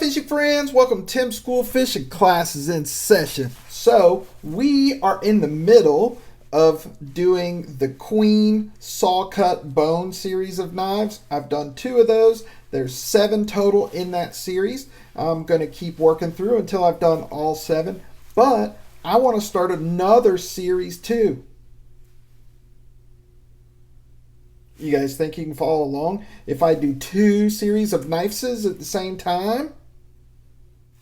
fishing friends? Welcome to Tim's School Fishing Classes in session. So we are in the middle of doing the Queen Saw Cut Bone series of knives. I've done 2 of those. There's 7 total in that series. I'm going to keep working through until I've done all 7. But I want to start another series too. You guys think you can follow along if I do 2 series of knives at the same time?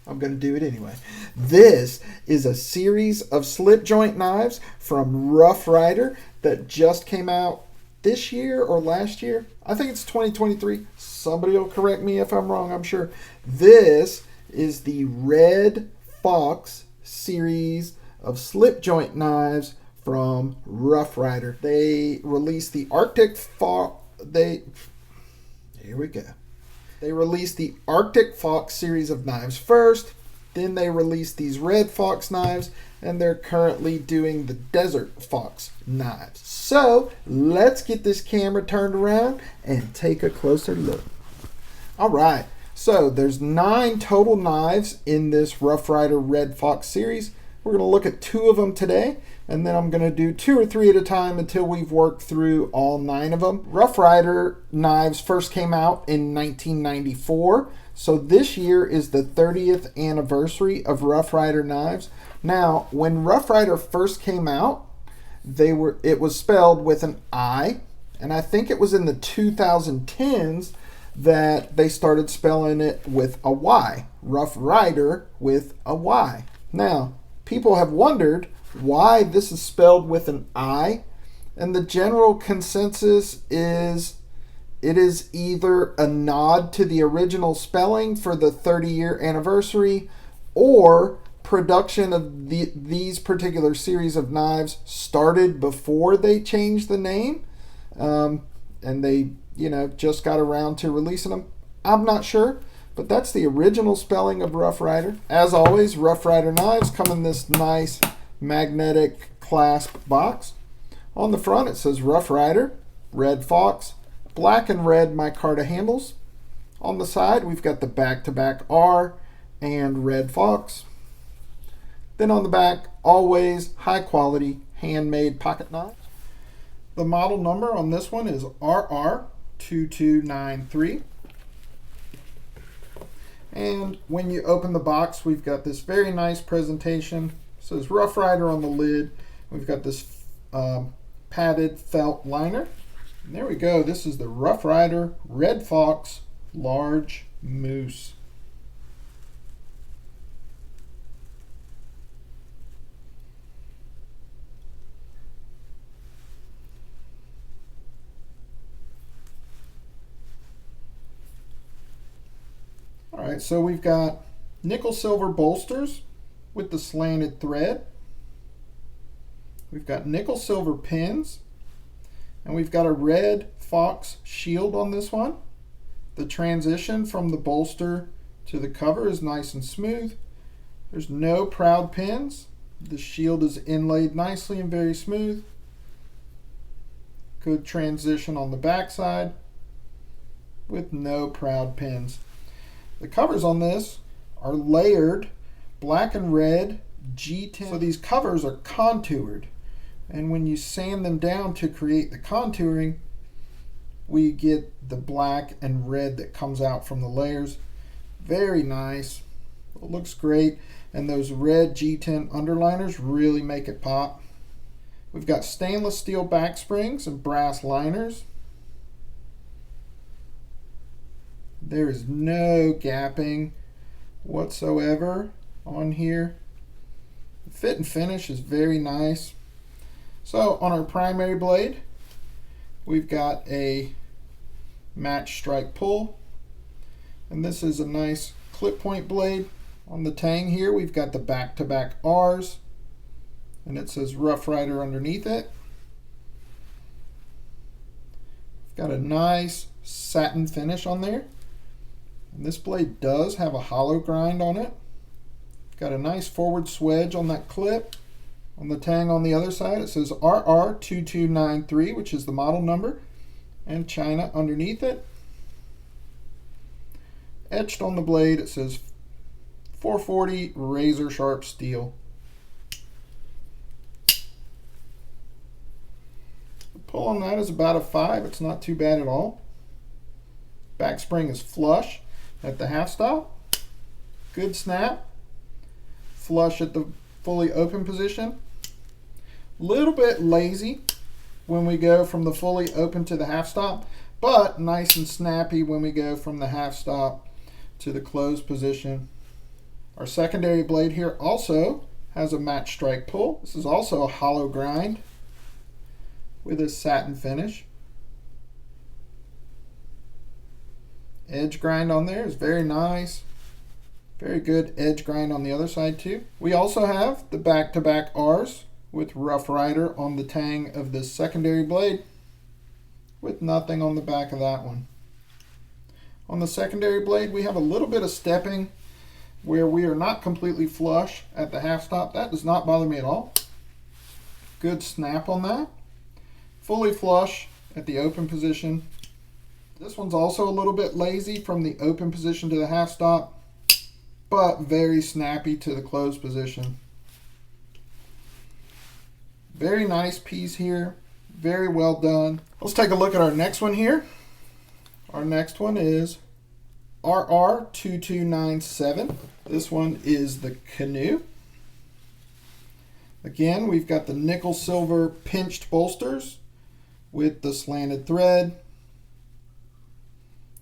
I'm going to do it anyway. This is a series of slip joint knives from Ryder that just came out this year or last year. I think it's 2023. Somebody will correct me if I'm wrong, I'm sure. This is the Red Fox series of slip joint knives from Ryder. They released the Arctic Fox. Here we go. They released the Arctic Fox series of knives first. Then they released these Red Fox knives, and they're currently doing the Desert Fox knives. So let's get this camera turned around and take a closer look. All right. So there's 9 total knives in this Ryder Red Fox series. We're going to look at 2 of them today, and then I'm going to do 2 or 3 at a time until we've worked through all 9 of them. Ryder knives first came out in 1994, so this year is the 30th anniversary of Ryder knives. Now, when Ryder first came out, it was spelled with an I, and I think it was in the 2010s that they started spelling it with a Y. Ryder with a Y. Now, people have wondered why this is spelled with an I, and the general consensus is it is either a nod to the original spelling for the 30-year anniversary, or production of these particular series of knives started before they changed the name, and they just got around to releasing them. I'm not sure. But that's the original spelling of Ryder. As always, Ryder knives come in this nice magnetic clasp box. On the front it says Ryder, Red Fox, black and red MICARTA handles. On the side we've got the back-to-back R and Red Fox. Then on the back, always high quality handmade pocket knives. The model number on this one is RR2293. And when you open the box, we've got this very nice presentation. It says Ryder on the lid. We've got this padded felt liner. And there we go. This is the Ryder Red Fox Large Moose. Alright, so we've got nickel silver bolsters with the slanted thread. We've got nickel silver pins. And we've got a Red Fox shield on this one. The transition from the bolster to the cover is nice and smooth. There's no proud pins. The shield is inlaid nicely and very smooth. Good transition on the back side with no proud pins. The covers on this are layered black and red G10. So these covers are contoured. And when you sand them down to create the contouring, we get the black and red that comes out from the layers. Very nice. It looks great. And those red G10 underliners really make it pop. We've got stainless steel back springs and brass liners. There is no gapping whatsoever on here. The fit and finish is very nice. So on our primary blade, we've got a match strike pull. And this is a nice clip point blade. On the tang here, we've got the back-to-back R's. And it says Ryder underneath it. We've got a nice satin finish on there. And this blade does have a hollow grind on it. Got a nice forward swedge on that clip. On the tang on the other side, it says RR2293, which is the model number, and China underneath it. Etched on the blade, it says 440 razor sharp steel. The pull on that is about a 5. It's not too bad at all. Back spring is flush at the half stop. Good snap. Flush at the fully open position. Little bit lazy when we go from the fully open to the half stop, but nice and snappy when we go from the half stop to the closed position. Our secondary blade here also has a match strike pull. This is also a hollow grind with a satin finish. Edge grind on there is very nice. Very good edge grind on the other side too. We also have the back-to-back R's with Rough Ryder on the tang of this secondary blade with nothing on the back of that one. On the secondary blade we have a little bit of stepping where we are not completely flush at the half stop. That does not bother me at all. Good snap on that. Fully flush at the open position. This one's also a little bit lazy from the open position to the half stop, but very snappy to the closed position. Very nice piece here. Very well done. Let's take a look at our next one here. Our next one is RR2297. This one is the Canoe. Again, we've got the nickel silver pinched bolsters with the slanted thread,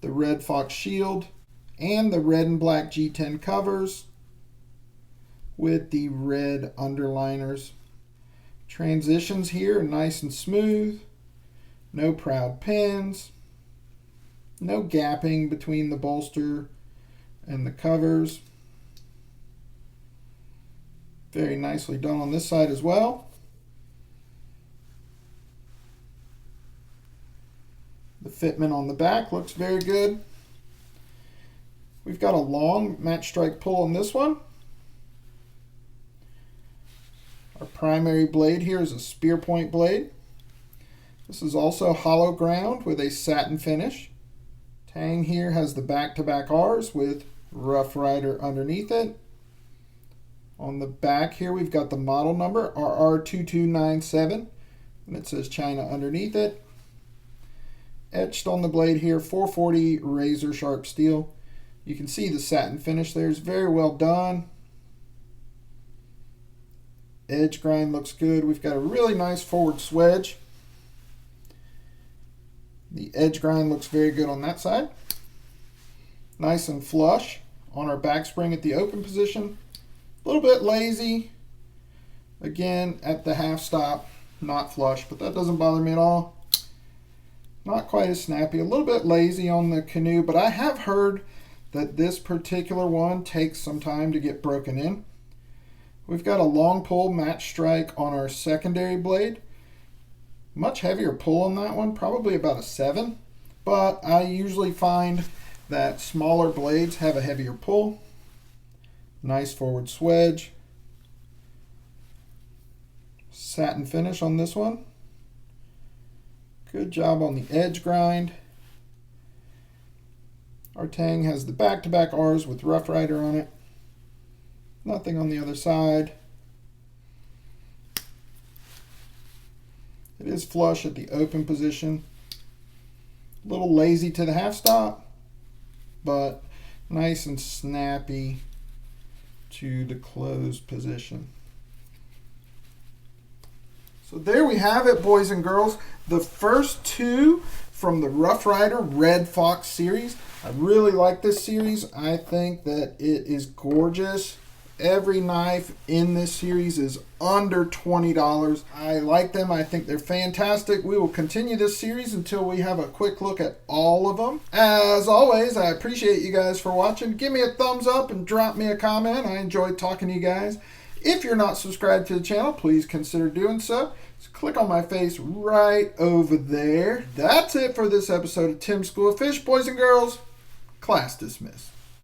the red fox shield, and the red and black G10 covers with the red underliners. Transitions here are nice and smooth. No proud pins. No gapping between the bolster and the covers. Very nicely done on this side as well. The fitment on the back looks very good. We've got a long match strike pull on this one. Our primary blade here is a spear point blade. This is also hollow ground with a satin finish. Tang here has the back-to-back R's with Rough Ryder underneath it. On the back here we've got the model number RR2297 and it says China underneath it. Etched on the blade here 440 razor sharp steel. You can see the satin finish there is very well done. Edge grind looks good. We've got a really nice forward swedge. The edge grind looks very good on that side. Nice and flush on our back spring at the open position. A little bit lazy. Again, at the half stop, not flush, but that doesn't bother me at all. Not quite as snappy. A little bit lazy on the Canoe, but I have heard that this particular one takes some time to get broken in. We've got a long pull match strike on our secondary blade. Much heavier pull on that one, probably about a 7. But I usually find that smaller blades have a heavier pull. Nice forward swedge. Satin finish on this one. Good job on the edge grind. Our tang has the back-to-back R's with Rough Ryder on it. Nothing on the other side. It is flush at the open position. A little lazy to the half stop, but nice and snappy to the closed position. So there we have it, boys and girls. The first two from the Rough Ryder Red Fox series. I really like this series. I think that it is gorgeous. Every knife in this series is under $20. I like them. I think they're fantastic. We will continue this series until we have a quick look at all of them. As always, I appreciate you guys for watching. Give me a thumbs up and drop me a comment. I enjoyed talking to you guys. If you're not subscribed to the channel, please consider doing so. Just click on my face right over there. That's it for this episode of Tim's School of Fish. Boys and girls, class dismissed.